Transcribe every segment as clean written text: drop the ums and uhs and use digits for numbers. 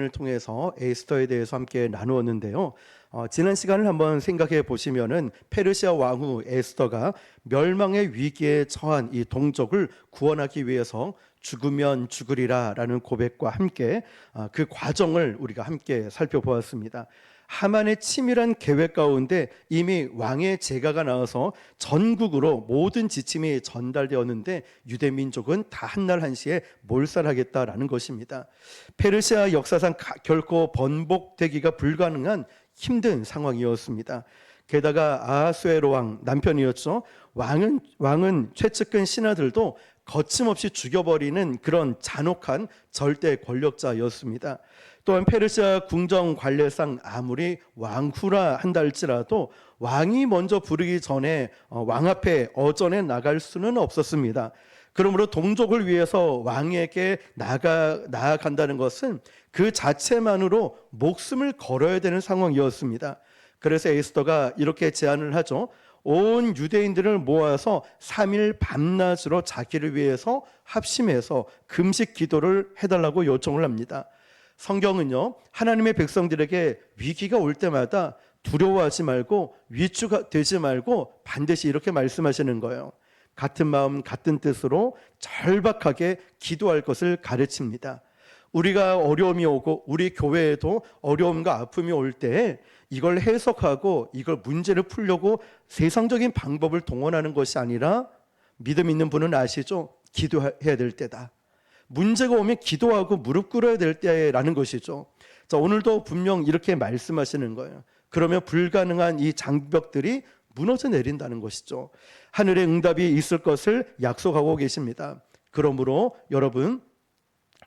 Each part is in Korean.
을 통해서 에스더에 대해서 함께 나누었는데요. 지난 시간을 한번 생각해 보시면은 페르시아 왕후 에스더가 멸망의 위기에 처한 이 동족을 구원하기 위해서 죽으면 죽으리라라는 고백과 함께 그 과정을 우리가 함께 살펴보았습니다. 하만의 치밀한 계획 가운데 이미 왕의 제가가 나와서 전국으로 모든 지침이 전달되었는데 유대 민족은 다 한날 한시에 몰살하겠다라는 것입니다. 페르시아 역사상 결코 번복되기가 불가능한 힘든 상황이었습니다. 게다가 아하수에로 왕 남편이었죠. 왕은 최측근 신하들도 거침없이 죽여버리는 그런 잔혹한 절대 권력자였습니다. 또한 페르시아 궁정 관례상 아무리 왕후라 한다 할지라도 왕이 먼저 부르기 전에 왕 앞에 어전에 나갈 수는 없었습니다. 그러므로 동족을 위해서 왕에게 나아간다는 것은 그 자체만으로 목숨을 걸어야 되는 상황이었습니다. 그래서 에스더가 이렇게 제안을 하죠. 온 유대인들을 모아서 3일 밤낮으로 자기를 위해서 합심해서 금식 기도를 해달라고 요청을 합니다. 성경은요, 하나님의 백성들에게 위기가 올 때마다 두려워하지 말고 위축되지 말고 반드시 이렇게 말씀하시는 거예요. 같은 마음 같은 뜻으로 절박하게 기도할 것을 가르칩니다. 우리가 어려움이 오고 우리 교회에도 어려움과 아픔이 올 때 이걸 해석하고 이걸 문제를 풀려고 세상적인 방법을 동원하는 것이 아니라 믿음 있는 분은 아시죠? 기도해야 될 때다. 문제가 오면 기도하고 무릎 꿇어야 될 때라는 것이죠. 자, 오늘도 분명 이렇게 말씀하시는 거예요. 그러면 불가능한 이 장벽들이 무너져 내린다는 것이죠. 하늘의 응답이 있을 것을 약속하고 계십니다. 그러므로 여러분,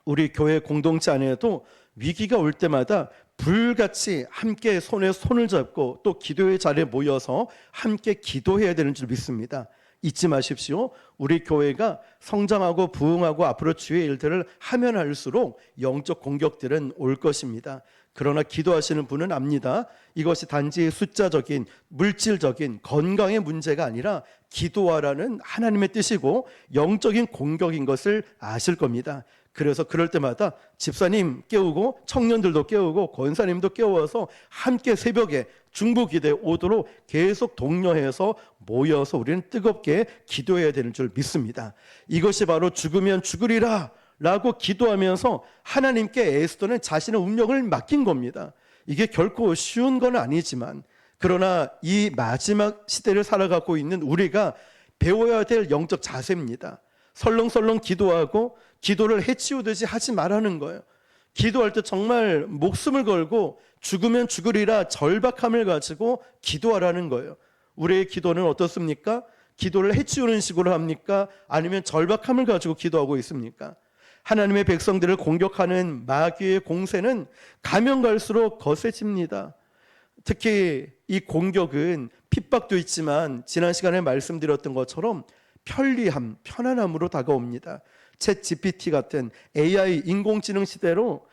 우리 교회 공동체 안에도 위기가 올 때마다 불같이 함께 손에 손을 잡고 또 기도의 자리에 모여서 함께 기도해야 되는 줄 믿습니다. 잊지 마십시오. 우리 교회가 성장하고 부흥하고 앞으로 주의 일들을 하면 할수록 영적 공격들은 올 것입니다. 그러나 기도하시는 분은 압니다. 이것이 단지 숫자적인 물질적인 건강의 문제가 아니라 기도하라는 하나님의 뜻이고 영적인 공격인 것을 아실 겁니다. 그래서 그럴 때마다 집사님 깨우고 청년들도 깨우고 권사님도 깨워서 함께 새벽에 중보기도에 오도록 계속 독려해서 모여서 우리는 뜨겁게 기도해야 되는 줄 믿습니다. 이것이 바로 죽으면 죽으리라 라고 기도하면서 하나님께 에스더는 자신의 운명을 맡긴 겁니다. 이게 결코 쉬운 건 아니지만, 그러나 이 마지막 시대를 살아가고 있는 우리가 배워야 될 영적 자세입니다. 설렁설렁 기도하고 기도를 해치우듯이 하지 말라는 거예요. 기도할 때 정말 목숨을 걸고 죽으면 죽으리라 절박함을 가지고 기도하라는 거예요. 우리의 기도는 어떻습니까? 기도를 해치우는 식으로 합니까? 아니면 절박함을 가지고 기도하고 있습니까? 하나님의 백성들을 공격하는 마귀의 공세는 가면 갈수록 거세집니다. 특히 이 공격은 핍박도 있지만 지난 시간에 말씀드렸던 것처럼 편리함, 편안함으로 다가옵니다. 챗 GPT 같은 AI 인공지능 시대로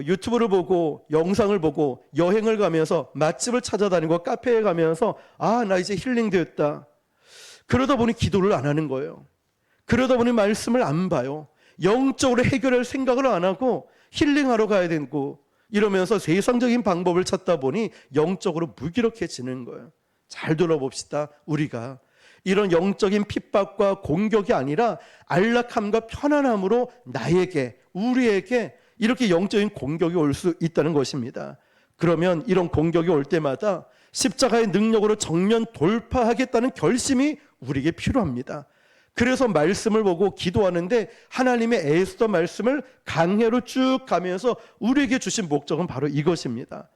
유튜브를 보고 영상을 보고 여행을 가면서 맛집을 찾아다니고 카페에 가면서 나 이제 힐링되었다. 그러다 보니 기도를 안 하는 거예요. 그러다 보니 말씀을 안 봐요. 영적으로 해결할 생각을 안 하고 힐링하러 가야 되고 이러면서 세상적인 방법을 찾다 보니 영적으로 무기력해지는 거예요. 잘 들어봅시다. 우리가 이런 영적인 핍박과 공격이 아니라 안락함과 편안함으로 나에게, 우리에게 이렇게 영적인 공격이 올 수 있다는 것입니다. 그러면 이런 공격이 올 때마다 십자가의 능력으로 정면 돌파하겠다는 결심이 우리에게 필요합니다. 그래서 말씀을 보고 기도하는데 하나님의 에스더 말씀을 강해로 쭉 가면서 우리에게 주신 목적은 바로 이것입니다.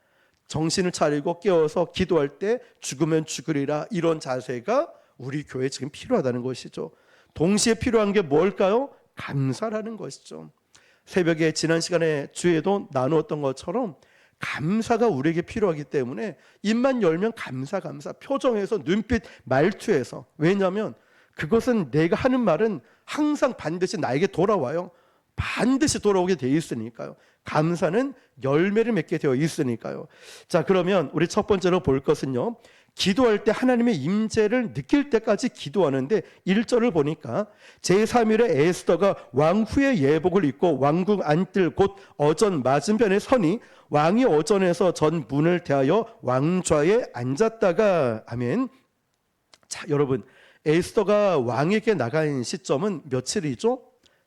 정신을 차리고 깨워서 기도할 때 죽으면 죽으리라, 이런 자세가 우리 교회에 지금 필요하다는 것이죠. 동시에 필요한 게 뭘까요? 감사라는 것이죠. 새벽에 지난 시간에 주에도 나누었던 것처럼 감사가 우리에게 필요하기 때문에 입만 열면 감사 표정에서 눈빛 말투에서, 왜냐하면 그것은 내가 하는 말은 항상 반드시 나에게 돌아와요. 반드시 돌아오게 되어 있으니까요. 감사는 열매를 맺게 되어 있으니까요. 자, 그러면 우리 첫 번째로 볼 것은요, 기도할 때 하나님의 임재를 느낄 때까지 기도하는데 1절을 보니까 제3일에 에스더가 왕후의 예복을 입고 왕궁 안뜰 곧 어전 맞은편에 서니 왕이 어전에서 전 문을 대하여 왕좌에 앉았다가 아멘. 자, 여러분, 에스더가 왕에게 나간 시점은 며칠이죠?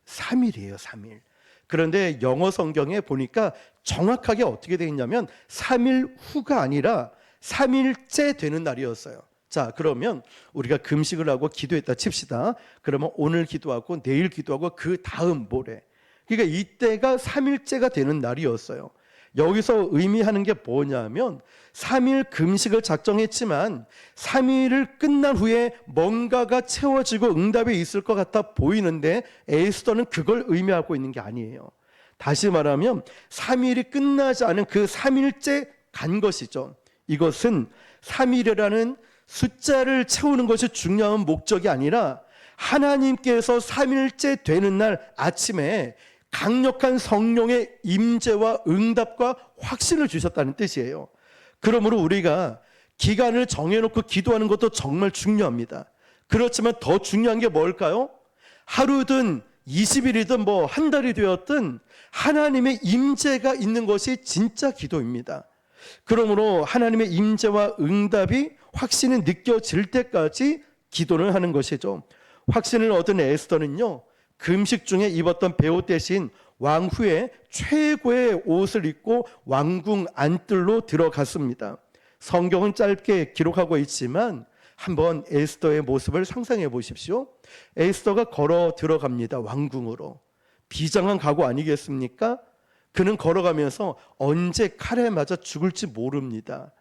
3일이에요, 3일. 그런데 영어 성경에 보니까 정확하게 어떻게 되어 있냐면 3일 후가 아니라 3일째 되는 날이었어요. 자, 그러면 우리가 금식을 하고 기도했다 칩시다. 그러면 오늘 기도하고 내일 기도하고 그 다음 모레. 그러니까 이때가 3일째가 되는 날이었어요. 여기서 의미하는 게 뭐냐면 3일 금식을 작정했지만 3일을 끝난 후에 뭔가가 채워지고 응답이 있을 것 같아 보이는데 에스더는 그걸 의미하고 있는 게 아니에요. 다시 말하면 3일이 끝나지 않은 그 3일째 간 것이죠. 이것은 3일이라는 숫자를 채우는 것이 중요한 목적이 아니라 하나님께서 3일째 되는 날 아침에 강력한 성령의 임재와 응답과 확신을 주셨다는 뜻이에요. 그러므로 우리가 기간을 정해놓고 기도하는 것도 정말 중요합니다. 그렇지만 더 중요한 게 뭘까요? 하루든 20일이든 뭐 한 달이 되었든 하나님의 임재가 있는 것이 진짜 기도입니다. 그러므로 하나님의 임재와 응답이 확신이 느껴질 때까지 기도를 하는 것이죠. 확신을 얻은 에스더는요, 금식 중에 입었던 베옷 대신 왕후의 최고의 옷을 입고 왕궁 안뜰로 들어갔습니다. 성경은 짧게 기록하고 있지만 한번 에스더의 모습을 상상해 보십시오. 에스더가 걸어 들어갑니다. 왕궁으로. 비장한 각오 아니겠습니까? 그는 걸어가면서 언제 칼에 맞아 죽을지 모릅니다.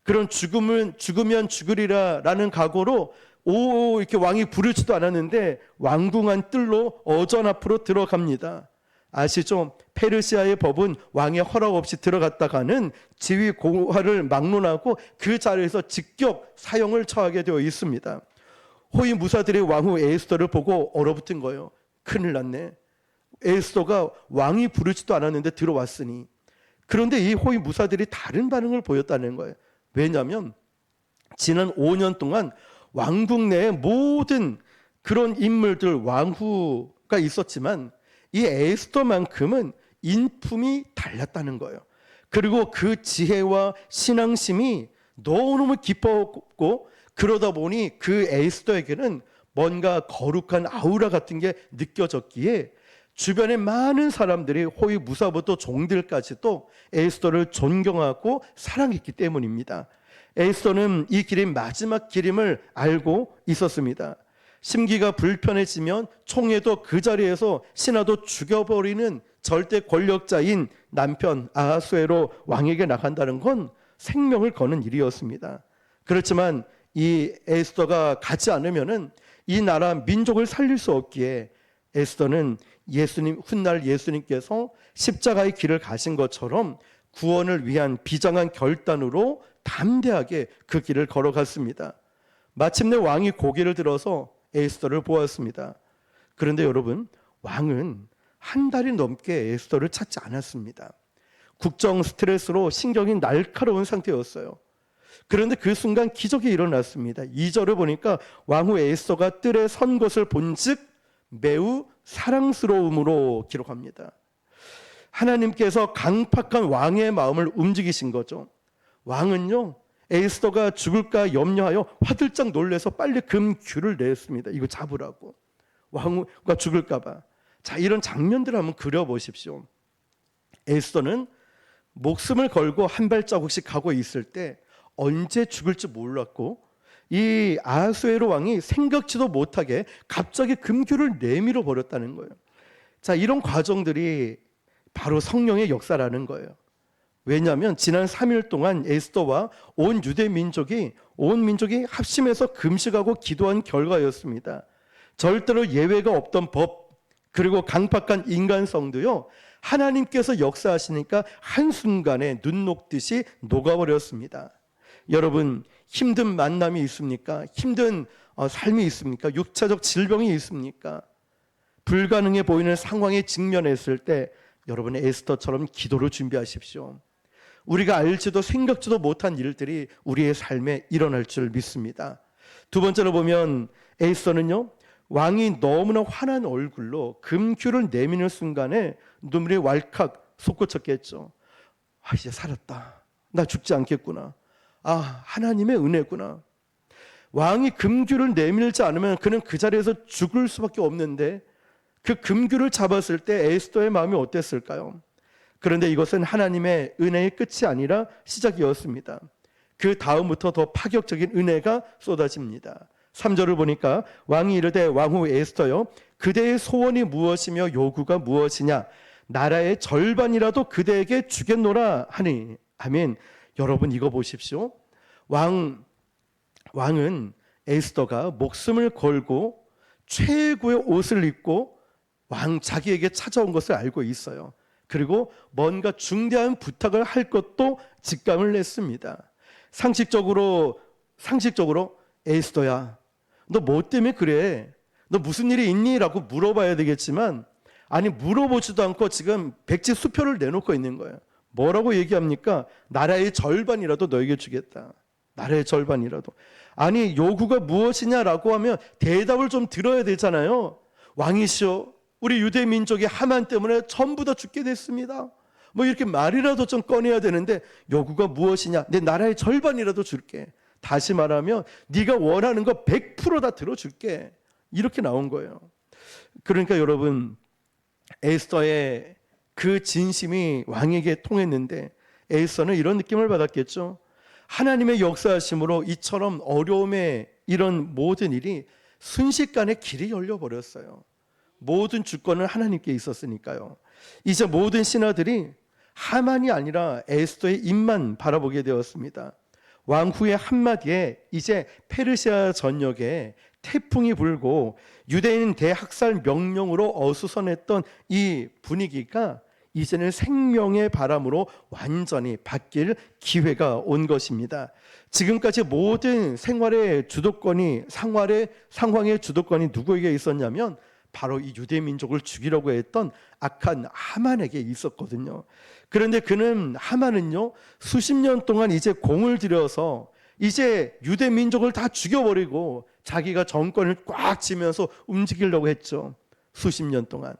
그런 죽으면 죽으리라 라는 각오로 이렇게 왕이 부르지도 않았는데 왕궁 안 뜰로 어전 앞으로 들어갑니다. 아시죠? 페르시아의 법은 왕의 허락 없이 들어갔다가는 지위 고하를 막론하고 그 자리에서 직격 사형을 처하게 되어 있습니다. 호위 무사들이 왕후 에스더를 보고 얼어붙은 거예요. 큰일 났네. 에스더가 왕이 부르지도 않았는데 들어왔으니. 그런데 이 호위 무사들이 다른 반응을 보였다는 거예요. 왜냐하면 지난 5년 동안 왕궁 내에 모든 그런 인물들 왕후가 있었지만 이 에스더만큼은 인품이 달랐다는 거예요. 그리고 그 지혜와 신앙심이 너무너무 깊었고 그러다 보니 그 에스더에게는 뭔가 거룩한 아우라 같은 게 느껴졌기에 주변의 많은 사람들이 호위 무사부터 종들까지도 에스더를 존경하고 사랑했기 때문입니다. 에스더는 이 길이 마지막 길임을 알고 있었습니다. 심기가 불편해지면 총에도 그 자리에서 신하도 죽여버리는 절대 권력자인 남편 아하수에로 왕에게 나간다는 건 생명을 거는 일이었습니다. 그렇지만 이 에스더가 가지 않으면은 이 나라 민족을 살릴 수 없기에 에스더는 훗날 예수님께서 십자가의 길을 가신 것처럼 구원을 위한 비장한 결단으로 담대하게 그 길을 걸어갔습니다. 마침내 왕이 고개를 들어서 에스더를 보았습니다. 그런데 여러분, 왕은 한 달이 넘게 에스더를 찾지 않았습니다. 국정 스트레스로 신경이 날카로운 상태였어요. 그런데 그 순간 기적이 일어났습니다. 2절을 보니까 왕후 에스더가 뜰에 선 것을 본즉 매우 사랑스러움으로 기록합니다. 하나님께서 강팍한 왕의 마음을 움직이신 거죠. 왕은요, 에스더가 죽을까 염려하여 화들짝 놀래서 빨리 금규를 냈습니다. 이거 잡으라고. 왕후가 죽을까 봐. 자, 이런 장면들을 한번 그려보십시오. 에스더는 목숨을 걸고 한 발자국씩 가고 있을 때 언제 죽을지 몰랐고 이 아하수에로 왕이 생각지도 못하게 갑자기 금규를 내밀어 버렸다는 거예요. 자, 이런 과정들이 바로 성령의 역사라는 거예요. 왜냐하면 지난 3일 동안 에스더와 온 유대 민족이 합심해서 금식하고 기도한 결과였습니다. 절대로 예외가 없던 법 그리고 강팍한 인간성도요, 하나님께서 역사하시니까 한순간에 눈 녹듯이 녹아버렸습니다. 여러분, 힘든 만남이 있습니까? 힘든 삶이 있습니까? 육체적 질병이 있습니까? 불가능해 보이는 상황에 직면했을 때 여러분 에스더처럼 기도를 준비하십시오. 우리가 알지도 생각지도 못한 일들이 우리의 삶에 일어날 줄 믿습니다. 두 번째로 보면 에스더는요, 왕이 너무나 환한 얼굴로 금규를 내미는 순간에 눈물이 왈칵 솟구쳤겠죠. 이제 살았다. 나 죽지 않겠구나. 하나님의 은혜구나. 왕이 금규를 내밀지 않으면 그는 그 자리에서 죽을 수밖에 없는데 그 금규를 잡았을 때 에스더의 마음이 어땠을까요? 그런데 이것은 하나님의 은혜의 끝이 아니라 시작이었습니다. 그 다음부터 더 파격적인 은혜가 쏟아집니다. 3절을 보니까 왕이 이르되 왕후 에스더여, 그대의 소원이 무엇이며 요구가 무엇이냐? 나라의 절반이라도 그대에게 주겠노라 하니. 아멘. 여러분 이거 보십시오. 왕은 에스더가 목숨을 걸고 최고의 옷을 입고 왕 자기에게 찾아온 것을 알고 있어요. 그리고 뭔가 중대한 부탁을 할 것도 직감을 냈습니다. 상식적으로 에스더야, 너 뭐 때문에 그래? 너 무슨 일이 있니? 라고 물어봐야 되겠지만 물어보지도 않고 지금 백지 수표를 내놓고 있는 거예요. 뭐라고 얘기합니까? 나라의 절반이라도 너에게 주겠다. 나라의 절반이라도. 요구가 무엇이냐라고 하면 대답을 좀 들어야 되잖아요. 왕이시여, 우리 유대 민족이 하만 때문에 전부 다 죽게 됐습니다. 이렇게 말이라도 좀 꺼내야 되는데, 요구가 무엇이냐? 내 나라의 절반이라도 줄게. 다시 말하면 네가 원하는 거 100% 다 들어줄게. 이렇게 나온 거예요. 그러니까 여러분, 에스더의 그 진심이 왕에게 통했는데 에스더는 이런 느낌을 받았겠죠. 하나님의 역사하심으로 이처럼 어려움의 이런 모든 일이 순식간에 길이 열려버렸어요. 모든 주권은 하나님께 있었으니까요. 이제 모든 신하들이 하만이 아니라 에스더의 입만 바라보게 되었습니다. 왕후의 한마디에 이제 페르시아 전역에 태풍이 불고 유대인 대학살 명령으로 어수선했던 이 분위기가 이제는 생명의 바람으로 완전히 바뀔 기회가 온 것입니다. 지금까지 모든 생활의 주도권이, 상황의 주도권이 누구에게 있었냐면 바로 이 유대 민족을 죽이려고 했던 악한 하만에게 있었거든요. 그런데 하만은요, 수십 년 동안 이제 공을 들여서 이제 유대 민족을 다 죽여버리고 자기가 정권을 꽉 쥐면서 움직이려고 했죠. 수십 년 동안.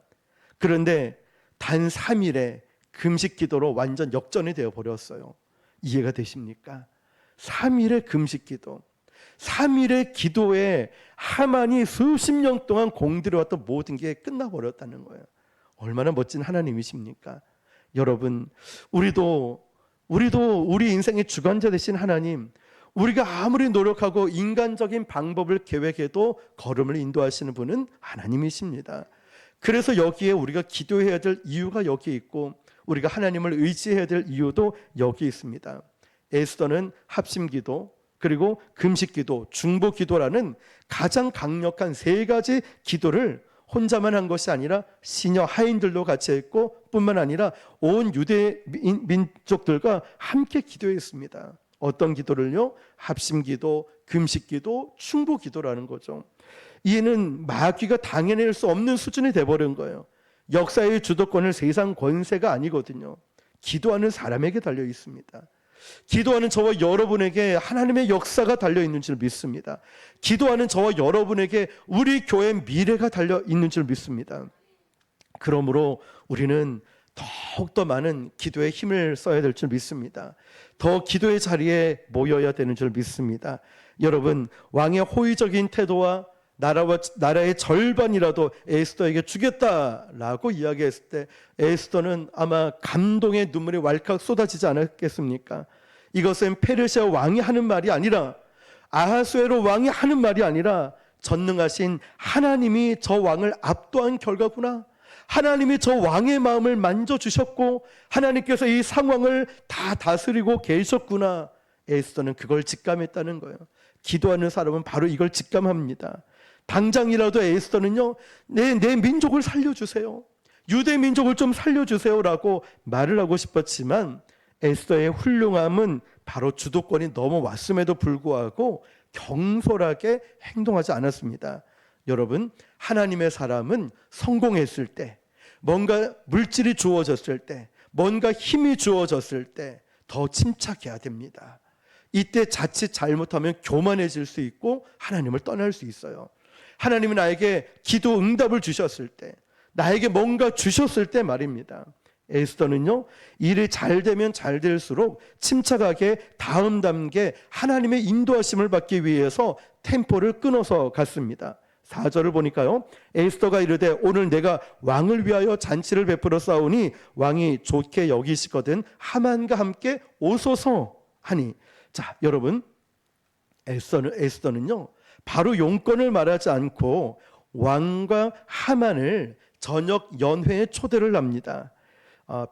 그런데 단 3일에 금식 기도로 완전 역전이 되어 버렸어요. 이해가 되십니까? 3일의 금식 기도, 3일의 기도에 하만이 수십 년 동안 공들여왔던 모든 게 끝나버렸다는 거예요. 얼마나 멋진 하나님이십니까? 여러분, 우리도 우리 인생의 주관자 되신 하나님, 우리가 아무리 노력하고 인간적인 방법을 계획해도 걸음을 인도하시는 분은 하나님이십니다. 그래서 여기에 우리가 기도해야 될 이유가 여기 있고 우리가 하나님을 의지해야 될 이유도 여기 있습니다. 에스더는 합심기도, 그리고 금식기도, 중보기도라는 가장 강력한 3가지 기도를 혼자만 한 것이 아니라 시녀 하인들도 같이 했고 뿐만 아니라 온 유대 민족들과 함께 기도했습니다. 어떤 기도를요? 합심기도, 금식기도, 중보기도라는 거죠. 이는 마귀가 당해낼 수 없는 수준이 돼버린 거예요. 역사의 주도권을 세상 권세가 아니거든요. 기도하는 사람에게 달려 있습니다. 기도하는 저와 여러분에게 하나님의 역사가 달려있는 줄 믿습니다. 기도하는 저와 여러분에게 우리 교회의 미래가 달려있는 줄 믿습니다. 그러므로 우리는 더욱더 많은 기도에 힘을 써야 될 줄 믿습니다. 더 기도의 자리에 모여야 되는 줄 믿습니다. 여러분, 왕의 호의적인 태도와 나라의 절반이라도 에스더에게 주겠다라고 이야기했을 때 에스더는 아마 감동의 눈물이 왈칵 쏟아지지 않았겠습니까? 이것은 페르시아 왕이 하는 말이 아니라, 아하수에로 왕이 하는 말이 아니라 전능하신 하나님이 저 왕을 압도한 결과구나. 하나님이 저 왕의 마음을 만져주셨고 하나님께서 이 상황을 다 다스리고 계셨구나. 에스더는 그걸 직감했다는 거예요. 기도하는 사람은 바로 이걸 직감합니다. 당장이라도 에스더는요, 내 민족을 살려주세요, 유대 민족을 좀 살려주세요라고 말을 하고 싶었지만 에스더의 훌륭함은 바로 주도권이 넘어왔음에도 불구하고 경솔하게 행동하지 않았습니다. 여러분, 하나님의 사람은 성공했을 때, 뭔가 물질이 주어졌을 때, 뭔가 힘이 주어졌을 때, 더 침착해야 됩니다. 이때 자칫 잘못하면 교만해질 수 있고 하나님을 떠날 수 있어요. 하나님이 나에게 기도 응답을 주셨을 때, 나에게 뭔가 주셨을 때 말입니다. 에스더는요, 일이 잘 되면 잘 될수록 침착하게 다음 단계 하나님의 인도하심을 받기 위해서 템포를 끊어서 갔습니다. 4절을 보니까요, 에스더가 이르되 오늘 내가 왕을 위하여 잔치를 베풀어 싸우니 왕이 좋게 여기시거든 하만과 함께 오소서 하니. 자, 여러분, 에스더는요 바로 용건을 말하지 않고 왕과 하만을 저녁 연회에 초대를 합니다.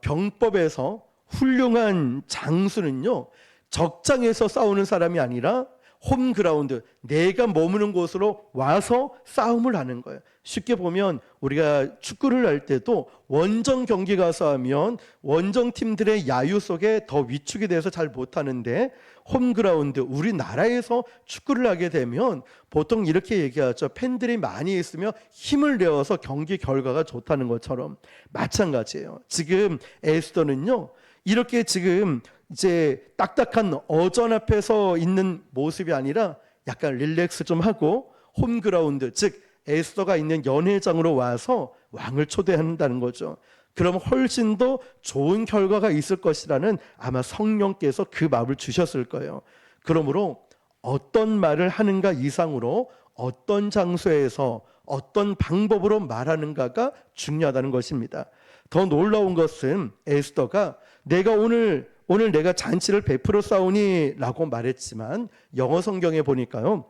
병법에서 훌륭한 장수는요, 적장에서 싸우는 사람이 아니라 홈그라운드, 내가 머무는 곳으로 와서 싸움을 하는 거예요. 쉽게 보면 우리가 축구를 할 때도 원정 경기 가서 하면 원정 팀들의 야유 속에 더 위축이 돼서 잘 못하는데, 홈그라운드, 우리나라에서 축구를 하게 되면 보통 이렇게 얘기하죠. 팬들이 많이 있으면 힘을 내어서 경기 결과가 좋다는 것처럼 마찬가지예요. 지금 에스더는요, 이렇게 지금 이제 딱딱한 어전 앞에서 있는 모습이 아니라 약간 릴렉스 좀 하고 홈그라운드, 즉 에스더가 있는 연회장으로 와서 왕을 초대한다는 거죠. 그럼 훨씬 더 좋은 결과가 있을 것이라는 아마 성령께서 그 마음을 주셨을 거예요. 그러므로 어떤 말을 하는가 이상으로 어떤 장소에서 어떤 방법으로 말하는가가 중요하다는 것입니다. 더 놀라운 것은 에스더가 내가 오늘 내가 잔치를 베풀어 싸우니 라고 말했지만 영어 성경에 보니까요,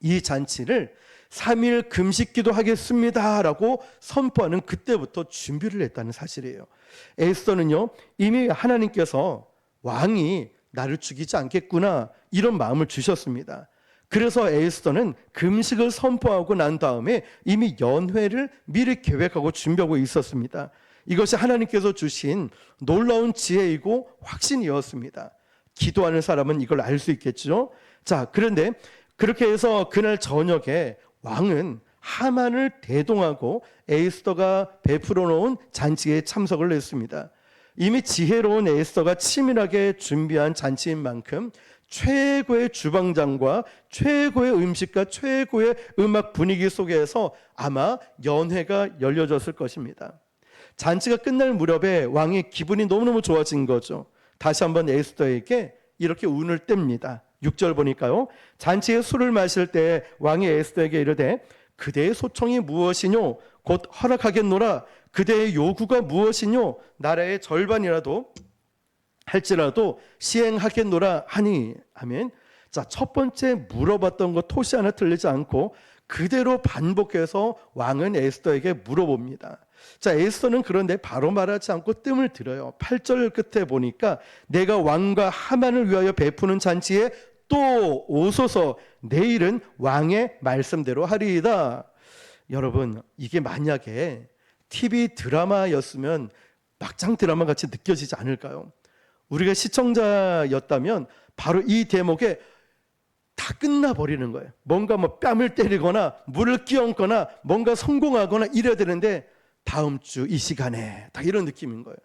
이 잔치를 3일 금식기도 하겠습니다 라고 선포하는 그때부터 준비를 했다는 사실이에요. 에스더는요, 이미 하나님께서 왕이 나를 죽이지 않겠구나 이런 마음을 주셨습니다. 그래서 에스더는 금식을 선포하고 난 다음에 이미 연회를 미리 계획하고 준비하고 있었습니다. 이것이 하나님께서 주신 놀라운 지혜이고 확신이었습니다. 기도하는 사람은 이걸 알 수 있겠죠. 자, 그런데 그렇게 해서 그날 저녁에 왕은 하만을 대동하고 에스더가 베풀어 놓은 잔치에 참석을 했습니다. 이미 지혜로운 에스더가 치밀하게 준비한 잔치인 만큼 최고의 주방장과 최고의 음식과 최고의 음악 분위기 속에서 아마 연회가 열려졌을 것입니다. 잔치가 끝날 무렵에 왕이 기분이 너무너무 좋아진 거죠. 다시 한번 에스더에게 이렇게 운을 뗍니다. 6절 보니까요, 잔치에 술을 마실 때 왕이 에스더에게 이르되 그대의 소청이 무엇이뇨? 곧 허락하겠노라. 그대의 요구가 무엇이뇨? 나라의 절반이라도 할지라도 시행하겠노라 하니. 아멘. 자, 첫 번째 물어봤던 거 토시 하나 틀리지 않고 그대로 반복해서 왕은 에스더에게 물어봅니다. 자, 에스더는 그런데 바로 말하지 않고 뜸을 들여요. 8절 끝에 보니까 내가 왕과 하만을 위하여 베푸는 잔치에 또 오소서, 내일은 왕의 말씀대로 하리이다. 여러분, 이게 만약에 TV 드라마였으면 막장 드라마 같이 느껴지지 않을까요? 우리가 시청자였다면 바로 이 대목에 다 끝나버리는 거예요. 뭔가 뭐 뺨을 때리거나 물을 끼얹거나 뭔가 성공하거나 이래야 되는데 다음 주 이 시간에 다 이런 느낌인 거예요.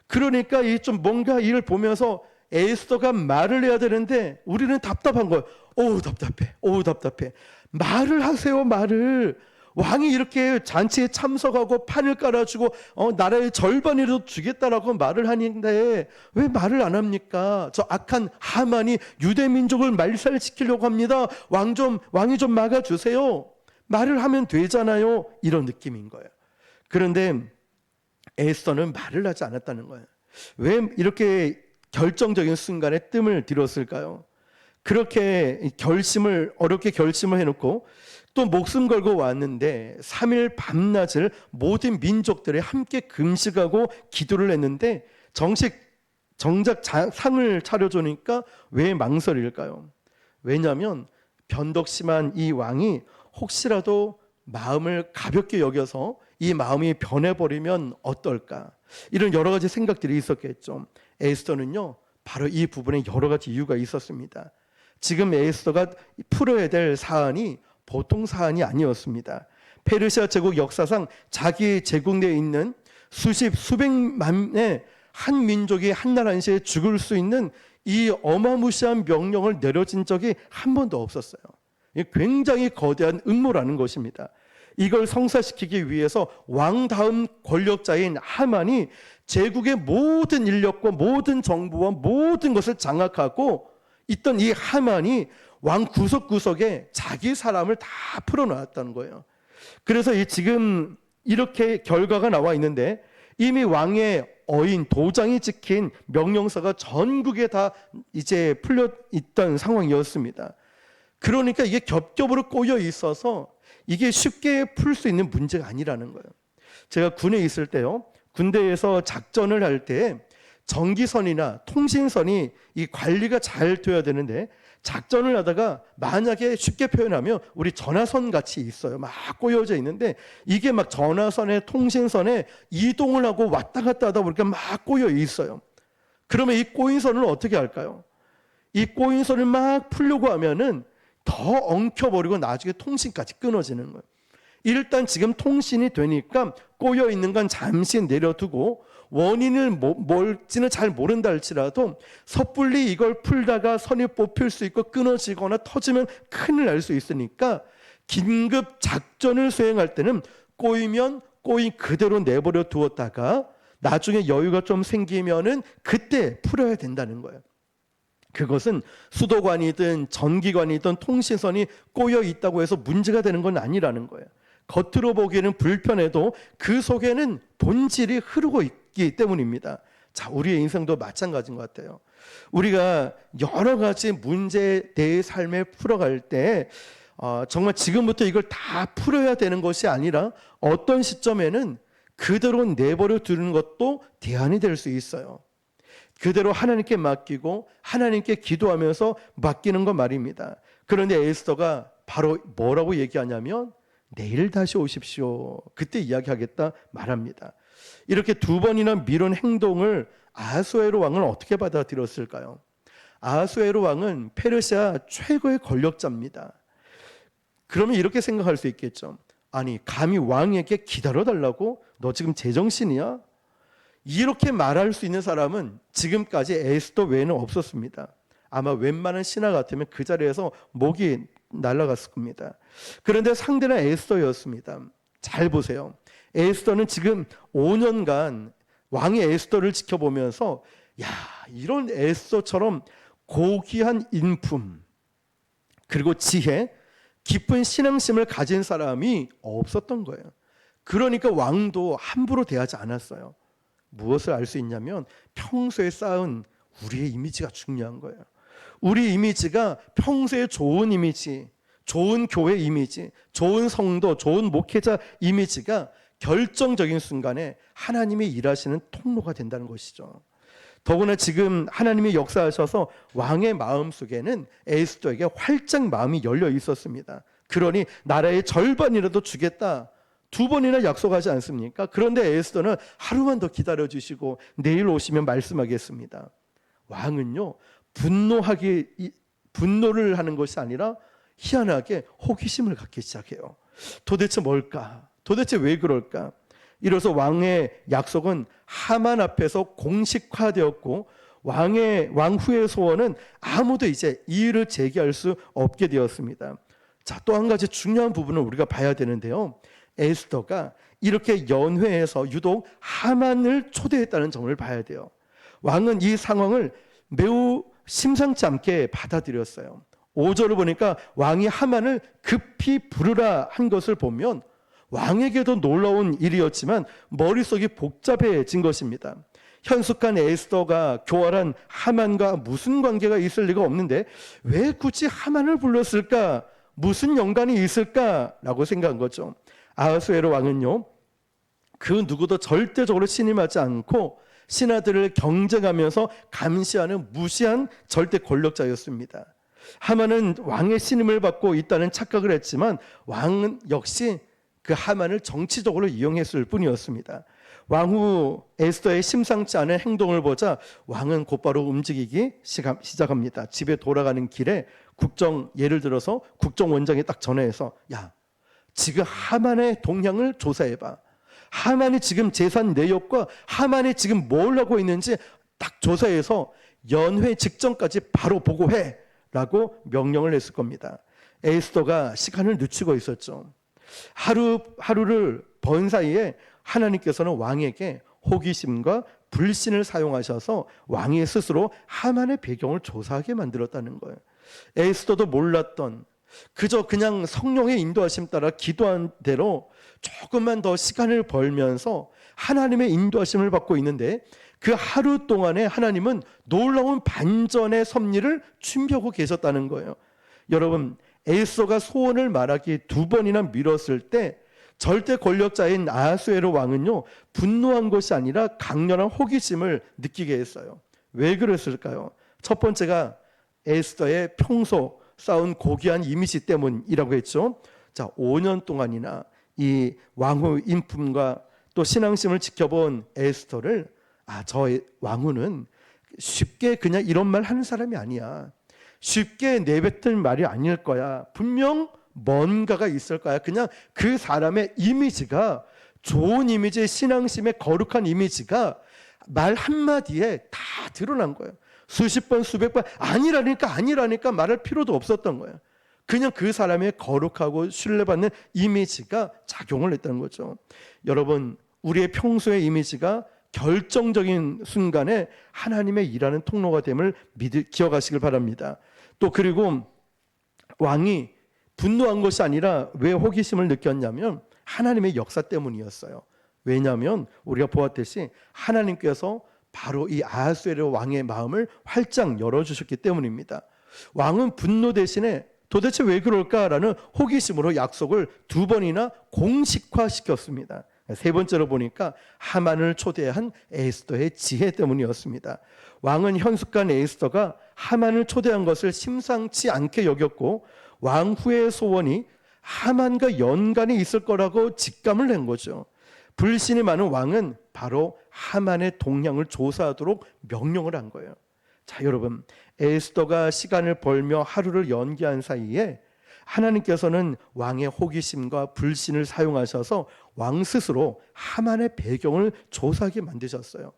그러니까 이 좀 뭔가 일을 보면서 에스더가 말을 해야 되는데 우리는 답답한 거예요. 어우 답답해. 어우 답답해. 말을 하세요. 말을. 왕이 이렇게 잔치에 참석하고 판을 깔아주고 나라의 절반이라도 주겠다라고 말을 하는데 왜 말을 안 합니까? 저 악한 하만이 유대 민족을 말살시키려고 합니다. 왕이 좀 막아주세요. 말을 하면 되잖아요. 이런 느낌인 거예요. 그런데 에스더는 말을 하지 않았다는 거예요. 왜 이렇게 결정적인 순간에 뜸을 들였을까요? 그렇게 어렵게 결심을 해놓고 또 목숨 걸고 왔는데 3일 밤낮을 모든 민족들이 함께 금식하고 기도를 했는데 정작 상을 차려주니까 왜 망설일까요? 왜냐하면 변덕심한 이 왕이 혹시라도 마음을 가볍게 여겨서 이 마음이 변해버리면 어떨까, 이런 여러 가지 생각들이 있었겠죠. 에스더는요 바로 이 부분에 여러 가지 이유가 있었습니다. 지금 에스더가 풀어야 될 사안이 보통 사안이 아니었습니다. 페르시아 제국 역사상 자기 제국 내에 있는 수백만의 한 민족이 한날 한시에 죽을 수 있는 이 어마무시한 명령을 내려진 적이 한 번도 없었어요. 굉장히 거대한 음모라는 것입니다. 이걸 성사시키기 위해서 왕 다음 권력자인 하만이 제국의 모든 인력과 모든 정부와 모든 것을 장악하고 있던 이 하만이 왕 구석구석에 자기 사람을 다 풀어놓았다는 거예요. 그래서 지금 이렇게 결과가 나와 있는데, 이미 왕의 어인 도장이 찍힌 명령서가 전국에 다 이제 풀려 있던 상황이었습니다. 그러니까 이게 겹겹으로 꼬여 있어서 이게 쉽게 풀 수 있는 문제가 아니라는 거예요. 제가 군에 있을 때요, 군대에서 작전을 할 때 전기선이나 통신선이 이 관리가 잘 돼야 되는데, 작전을 하다가 만약에 쉽게 표현하면 우리 전화선 같이 있어요. 막 꼬여져 있는데 이게 막 전화선에 통신선에 이동을 하고 왔다 갔다 하다 보니까 막 꼬여 있어요. 그러면 이 꼬인 선을 어떻게 할까요? 이 꼬인 선을 막 풀려고 하면은 더 엉켜버리고 나중에 통신까지 끊어지는 거예요. 일단 지금 통신이 되니까 꼬여 있는 건 잠시 내려두고, 원인을 뭘지는 잘 모른다 할지라도 섣불리 이걸 풀다가 선이 뽑힐 수 있고 끊어지거나 터지면 큰일 날 수 있으니까 긴급 작전을 수행할 때는 꼬이면 꼬인 그대로 내버려 두었다가 나중에 여유가 좀 생기면은 그때 풀어야 된다는 거예요. 그것은 수도관이든 전기관이든 통신선이 꼬여 있다고 해서 문제가 되는 건 아니라는 거예요. 겉으로 보기에는 불편해도 그 속에는 본질이 흐르고 있기 때문입니다. 자, 우리의 인생도 마찬가지인 것 같아요. 우리가 여러 가지 문제 내 삶에 풀어갈 때 정말 지금부터 이걸 다 풀어야 되는 것이 아니라 어떤 시점에는 그대로 내버려 두는 것도 대안이 될 수 있어요. 그대로 하나님께 맡기고 하나님께 기도하면서 맡기는 것 말입니다. 그런데 에스더가 바로 뭐라고 얘기하냐면 내일 다시 오십시오, 그때 이야기하겠다 말합니다. 이렇게 두 번이나 미룬 행동을 아하수에로 왕은 어떻게 받아들였을까요? 아하수에로 왕은 페르시아 최고의 권력자입니다. 그러면 이렇게 생각할 수 있겠죠. 아니, 감히 왕에게 기다려달라고? 너 지금 제정신이야? 이렇게 말할 수 있는 사람은 지금까지 에스더 외에는 없었습니다. 아마 웬만한 신하 같으면 그 자리에서 목이 날아갔을 겁니다. 그런데 상대는 에스더였습니다. 잘 보세요. 에스더는 지금 5년간 왕의 에스더를 지켜보면서, 야, 이런 에스더처럼 고귀한 인품, 그리고 지혜, 깊은 신앙심을 가진 사람이 없었던 거예요. 그러니까 왕도 함부로 대하지 않았어요. 무엇을 알 수 있냐면 평소에 쌓은 우리의 이미지가 중요한 거예요. 우리 이미지가 평소에 좋은 이미지, 좋은 교회 이미지, 좋은 성도, 좋은 목회자 이미지가 결정적인 순간에 하나님이 일하시는 통로가 된다는 것이죠. 더구나 지금 하나님이 역사하셔서 왕의 마음속에는 에스더에게 활짝 마음이 열려 있었습니다. 그러니 나라의 절반이라도 주겠다, 두 번이나 약속하지 않습니까? 그런데 에스더는 하루만 더 기다려주시고 내일 오시면 말씀하겠습니다. 왕은요, 분노를 하는 것이 아니라 희한하게 호기심을 갖기 시작해요. 도대체 뭘까? 도대체 왜 그럴까? 이로써 왕의 약속은 하만 앞에서 공식화되었고, 왕 후의 소원은 아무도 이제 이의를 제기할 수 없게 되었습니다. 자, 또 한 가지 중요한 부분을 우리가 봐야 되는데요, 에스더가 이렇게 연회에서 유독 하만을 초대했다는 점을 봐야 돼요. 왕은 이 상황을 매우 심상치 않게 받아들였어요. 5절을 보니까 왕이 하만을 급히 부르라 한 것을 보면 왕에게도 놀라운 일이었지만 머릿속이 복잡해진 것입니다. 현숙한 에스더가 교활한 하만과 무슨 관계가 있을 리가 없는데 왜 굳이 하만을 불렀을까? 무슨 연관이 있을까라고 생각한 거죠. 아하수에로 왕은요, 그 누구도 절대적으로 신임하지 않고 신하들을 경쟁하면서 감시하는 무시한 절대 권력자였습니다. 하만은 왕의 신임을 받고 있다는 착각을 했지만 왕은 역시 그 하만을 정치적으로 이용했을 뿐이었습니다. 왕후 에스더의 심상치 않은 행동을 보자 왕은 곧바로 움직이기 시작합니다. 집에 돌아가는 길에 예를 들어서 국정원장이 딱 전화해서, 야, 지금 하만의 동향을 조사해봐. 하만이 지금 재산 내역과 하만이 지금 뭘 하고 있는지 딱 조사해서 연회 직전까지 바로 보고해 라고 명령을 했을 겁니다. 에스더가 시간을 늦추고 있었죠. 하루를 번 사이에 하나님께서는 왕에게 호기심과 불신을 사용하셔서 왕이 스스로 하만의 배경을 조사하게 만들었다는 거예요. 에스더도 몰랐던, 그저 그냥 성령의 인도하심 따라 기도한 대로 조금만 더 시간을 벌면서 하나님의 인도하심을 받고 있는데, 그 하루 동안에 하나님은 놀라운 반전의 섭리를 준비하고 계셨다는 거예요. 여러분, 에스더가 소원을 말하기 2번이나 미뤘을 때 절대 권력자인 아하수에로 왕은요, 분노한 것이 아니라 강렬한 호기심을 느끼게 했어요. 왜 그랬을까요? 첫 번째가 에스더의 평소 쌓은 고귀한 이미지 때문이라고 했죠. 자, 5년 동안이나 이 왕후 인품과 또 신앙심을 지켜본 에스더를, 저 왕후는 쉽게 그냥 이런 말 하는 사람이 아니야, 쉽게 내뱉을 말이 아닐 거야, 분명 뭔가가 있을 거야. 그냥 그 사람의 이미지가, 좋은 이미지, 신앙심의 거룩한 이미지가 말 한마디에 다 드러난 거예요. 수십 번, 수백 번 아니라니까 말할 필요도 없었던 거예요. 그냥 그 사람의 거룩하고 신뢰받는 이미지가 작용을 했다는 거죠. 여러분, 우리의 평소의 이미지가 결정적인 순간에 하나님의 일하는 통로가 됨을 기억하시길 바랍니다. 또 그리고 왕이 분노한 것이 아니라 왜 호기심을 느꼈냐면 하나님의 역사 때문이었어요. 왜냐하면 우리가 보았듯이 하나님께서 바로 이 아하수에로 왕의 마음을 활짝 열어주셨기 때문입니다. 왕은 분노 대신에 도대체 왜 그럴까라는 호기심으로 약속을 2번이나 공식화시켰습니다. 세 번째로 보니까 하만을 초대한 에스더의 지혜 때문이었습니다. 왕은 현숙한 에스더가 하만을 초대한 것을 심상치 않게 여겼고, 왕후의 소원이 하만과 연관이 있을 거라고 직감을 낸 거죠. 불신이 많은 왕은 바로 하만의 동향을 조사하도록 명령을 한 거예요. 자, 여러분, 에스더가 시간을 벌며 하루를 연기한 사이에 하나님께서는 왕의 호기심과 불신을 사용하셔서 왕 스스로 하만의 배경을 조사하게 만드셨어요.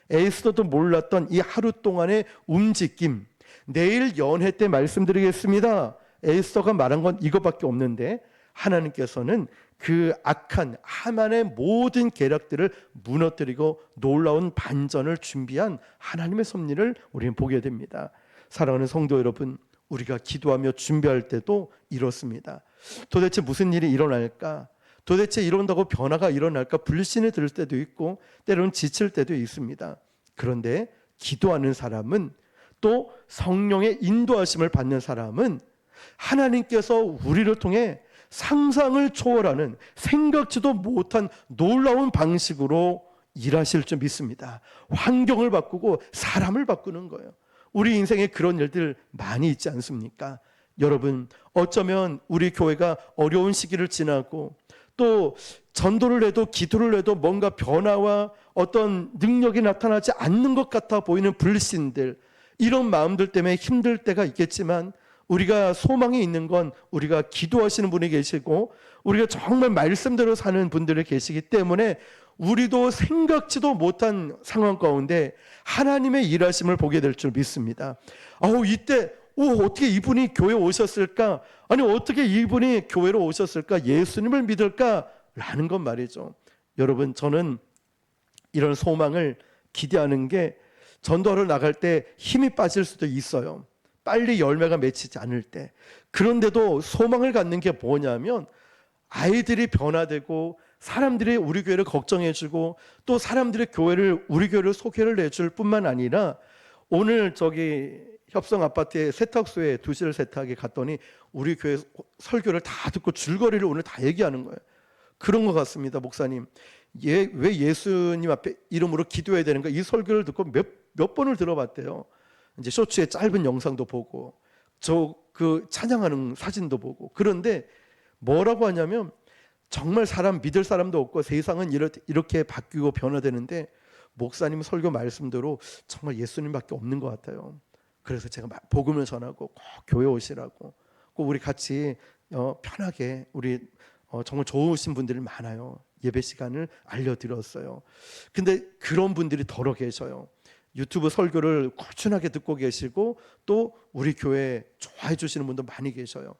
에스더도 몰랐던 이 하루 동안의 움직임, 내일 연회 때 말씀드리겠습니다. 에스더가 말한 건 이것밖에 없는데, 하나님께서는 그 악한 하만의 모든 계략들을 무너뜨리고 놀라운 반전을 준비한 하나님의 섭리를 우리는 보게 됩니다. 사랑하는 성도 여러분, 우리가 기도하며 준비할 때도 이렇습니다. 도대체 무슨 일이 일어날까? 도대체 이런다고 변화가 일어날까? 불신이 들 때도 있고 때로는 지칠 때도 있습니다. 그런데 기도하는 사람은, 또 성령의 인도하심을 받는 사람은 하나님께서 우리를 통해 상상을 초월하는, 생각지도 못한 놀라운 방식으로 일하실 줄 믿습니다. 환경을 바꾸고 사람을 바꾸는 거예요. 우리 인생에 그런 일들 많이 있지 않습니까? 여러분, 어쩌면 우리 교회가 어려운 시기를 지나고 또 전도를 해도 기도를 해도 뭔가 변화와 어떤 능력이 나타나지 않는 것 같아 보이는 불신들, 이런 마음들 때문에 힘들 때가 있겠지만, 우리가 소망이 있는 건 우리가 기도하시는 분이 계시고 우리가 정말 말씀대로 사는 분들이 계시기 때문에 우리도 생각지도 못한 상황 가운데 하나님의 일하심을 보게 될 줄 믿습니다. 이때 어떻게 이분이 교회 오셨을까? 아니, 어떻게 이분이 교회로 오셨을까? 예수님을 믿을까라는 건 말이죠. 여러분, 저는 이런 소망을 기대하는 게, 전도하러 나갈 때 힘이 빠질 수도 있어요. 빨리 열매가 맺히지 않을 때. 그런데도 소망을 갖는 게 뭐냐면, 아이들이 변화되고 사람들이 우리 교회를 걱정해주고 또 사람들이 우리 교회를 소개를 해줄 뿐만 아니라, 오늘 협성 아파트의 세탁소에 두실 세탁에 갔더니 우리 교회 설교를 다 듣고 줄거리를 오늘 다 얘기하는 거예요. 그런 것 같습니다. 목사님, 왜 예수님 앞에 이름으로 기도해야 되는가? 이 설교를 듣고 몇 번을 들어봤대요. 이제 쇼츠에 짧은 영상도 보고 그 찬양하는 사진도 보고. 그런데 뭐라고 하냐면, 정말 믿을 사람도 없고 세상은 이렇게 바뀌고 변화되는데 목사님 설교 말씀대로 정말 예수님밖에 없는 것 같아요. 그래서 제가 복음을 전하고 꼭 교회 오시라고, 꼭 우리 같이 편하게, 우리 정말 좋으신 분들이 많아요. 예배 시간을 알려드렸어요. 근데 그런 분들이 더러 계셔요. 유튜브 설교를 꾸준하게 듣고 계시고 또 우리 교회 좋아해 주시는 분도 많이 계셔요.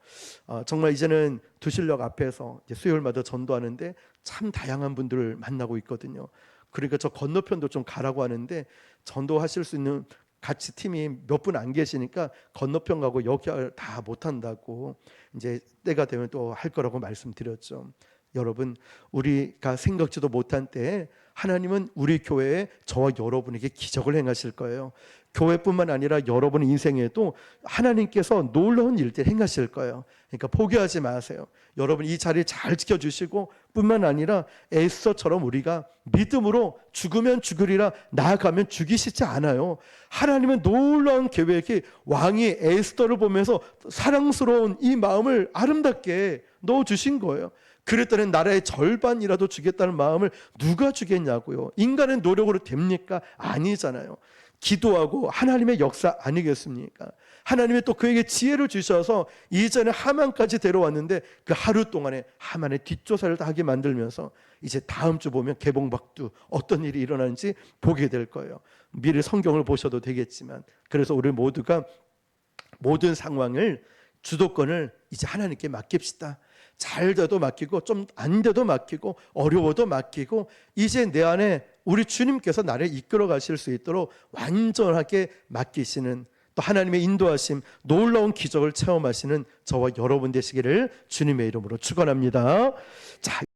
정말 이제는 두실력 앞에서 이제 수요일마다 전도하는데 참 다양한 분들을 만나고 있거든요. 그러니까 저 건너편도 좀 가라고 하는데 전도하실 수 있는 같이 팀이 몇 분 안 계시니까 건너편 가고 여기 다 못한다고 이제 때가 되면 또 할 거라고 말씀드렸죠. 여러분, 우리가 생각지도 못한 때에 하나님은 우리 교회에 저와 여러분에게 기적을 행하실 거예요. 교회뿐만 아니라 여러분 인생에도 하나님께서 놀라운 일들 행하실 거예요. 그러니까 포기하지 마세요. 여러분 이 자리 잘 지켜주시고 뿐만 아니라 에스더처럼 우리가 믿음으로 죽으면 죽으리라 나아가면 죽이시지 않아요. 하나님은 놀라운 계획이 왕이 에스더를 보면서 사랑스러운 이 마음을 아름답게 넣어주신 거예요. 그랬더니 나라의 절반이라도 주겠다는 마음을 누가 주겠냐고요. 인간의 노력으로 됩니까? 아니잖아요. 기도하고 하나님의 역사 아니겠습니까? 하나님이 또 그에게 지혜를 주셔서 이전에 하만까지 데려왔는데 그 하루 동안에 하만의 뒷조사를 다 하게 만들면서 이제 다음 주 보면 개봉박두 어떤 일이 일어나는지 보게 될 거예요. 미리 성경을 보셔도 되겠지만, 그래서 우리 모두가 모든 상황을 주도권을 이제 하나님께 맡깁시다. 잘 돼도 맡기고 좀 안 돼도 맡기고 어려워도 맡기고 이제 내 안에 우리 주님께서 나를 이끌어 가실 수 있도록 완전하게 맡기시는, 또 하나님의 인도하심 놀라운 기적을 체험하시는 저와 여러분 되시기를 주님의 이름으로 축원합니다. 자,